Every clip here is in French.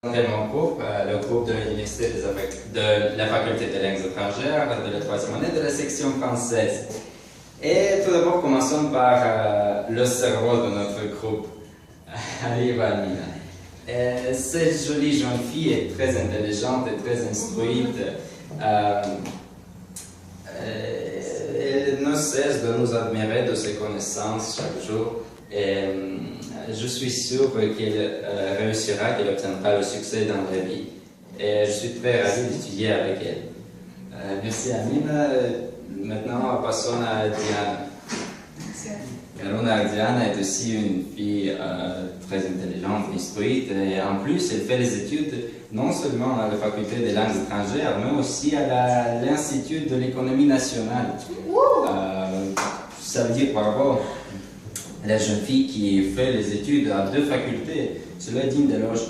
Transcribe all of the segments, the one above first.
Mon groupe, le groupe de l'Université de la Faculté des langues étrangères, de la troisième année de la section française. Et tout d'abord, commençons par le cerveau de notre groupe, Aliva Almina. Cette jolie jeune fille est très intelligente et très instruite. Elle ne cesse de nous admirer de ses connaissances chaque jour. Et je suis sûr qu'elle réussira, qu'elle obtiendra le succès dans la vie. Et je suis très ravi d'étudier avec elle. Merci Amina. Maintenant, passons à Diana. Diana est aussi une fille très intelligente, instruite, et en plus, elle fait les études non seulement à la faculté des langues étrangères, mais aussi à l'Institut de l'économie nationale. Ça veut dire bravo. La jeune fille qui fait les études à deux facultés, cela est digne d'éloge.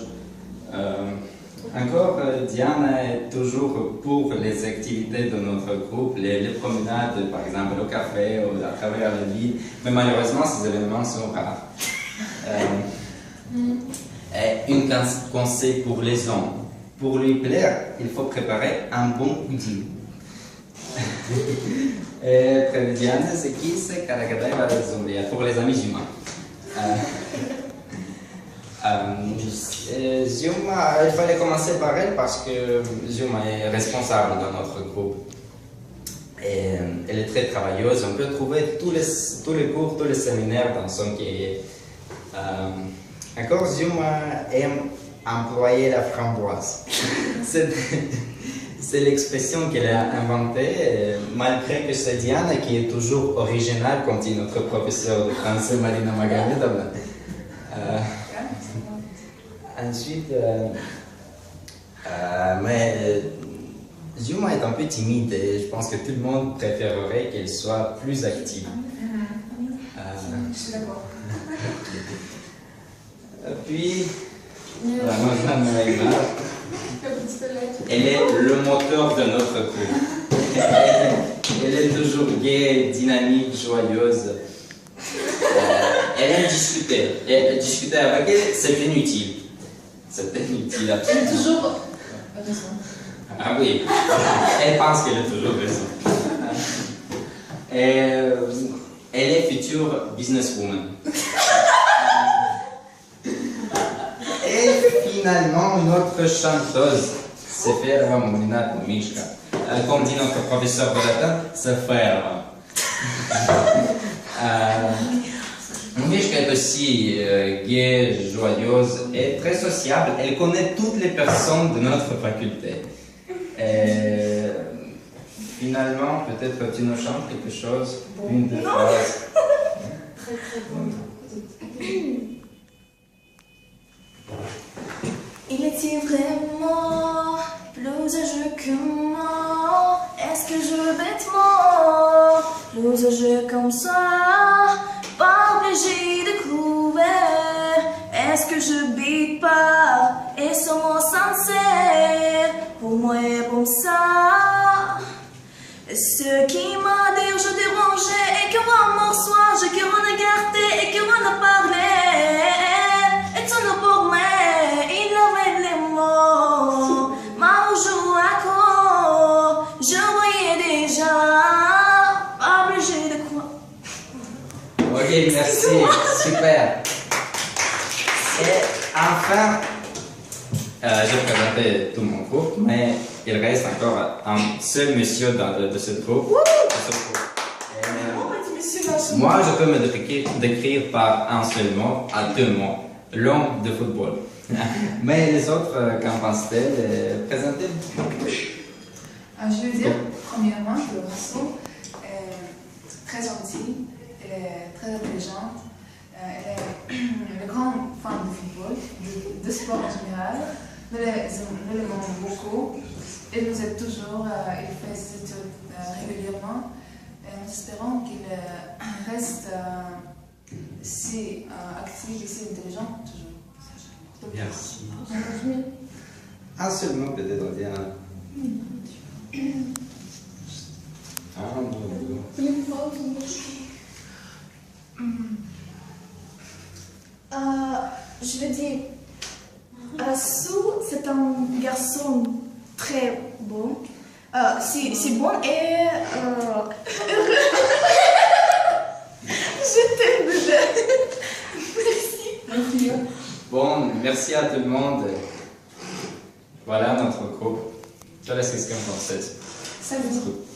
Encore, Diana est toujours pour les activités de notre groupe, les promenades, par exemple, au café ou à travers la ville, mais malheureusement, ces événements sont rares. Un conseil pour les hommes. Pour lui plaire, il faut préparer un bon pudding. Diana, c'est qui c'est pour les amis humains. Zuma, il fallait commencer par elle parce que Zuma est responsable dans notre groupe. Et elle est très travailleuse. On peut trouver tous les cours, tous les séminaires dans son cahier. Encore, Zuma aime employer la framboise. C'est l'expression qu'elle a inventée, malgré que c'est Diana qui est toujours originale, comme dit notre professeur de français, Marina Magagna. Ensuite, Zuma est un peu timide et je pense que tout le monde préférerait qu'elle soit plus active. Je suis d'accord. Puis, elle est le moteur de notre groupe. Elle est toujours gaie, dynamique, joyeuse. Elle aime discuter. Et discuter avec elle, c'est inutile. C'est inutile, absolument. Elle est toujours raison. Ah oui, elle pense qu'elle a toujours raison. Elle est future businesswoman. Et finalement, notre chanteuse, c'est Ferva Mominat Mishka. Comme dit notre professeur de latin, c'est Ferva. Mishka est aussi gaie, joyeuse et très sociable. Elle connaît toutes les personnes de notre faculté. Et finalement, peut-être tu nous chantes quelque chose, une deux phrases. Très très bon. Il est-il vraiment plus âgé que moi? Est-ce que je vais bêtement plus âgé comme ça? Pas obligé de trouver. Est-ce que je bite pas? Et ce mot sincère pour moi et pour ça. Ce qui m'a dit je dérangeais et que mon soir je quitte regarder et que on a parlé. Et tu ne pour moi, il avait les mots. Ma joue à quoi? Je voyais déjà. Pas obligé de quoi. Ok, merci, super. Et enfin, j'ai présenté tout mon groupe, mais il reste encore un seul monsieur de ce groupe. Moi, je peux me décrire par un seul mot, à deux mots, l'homme de football. Mais les autres, qu'en pensent-elles? Présentez-vous. Je veux dire, premièrement, que Rousseau est très gentille, elle est très intelligente, elle est une grande fan de football, de sport en général. Nous l'aimons beaucoup. Elle nous aide toujours, elle fait ses études régulièrement. Nous espérons qu'elle reste si active et si intelligente toujours. Merci. Un seul mot peut-être, on dit Je veux dire, Sue, c'est un garçon très bon. C'est bon et heureux. Je t'aime, bébé. Merci. Bon, merci à tout le monde. Voilà notre groupe. Je laisse quelqu'un français. Salut.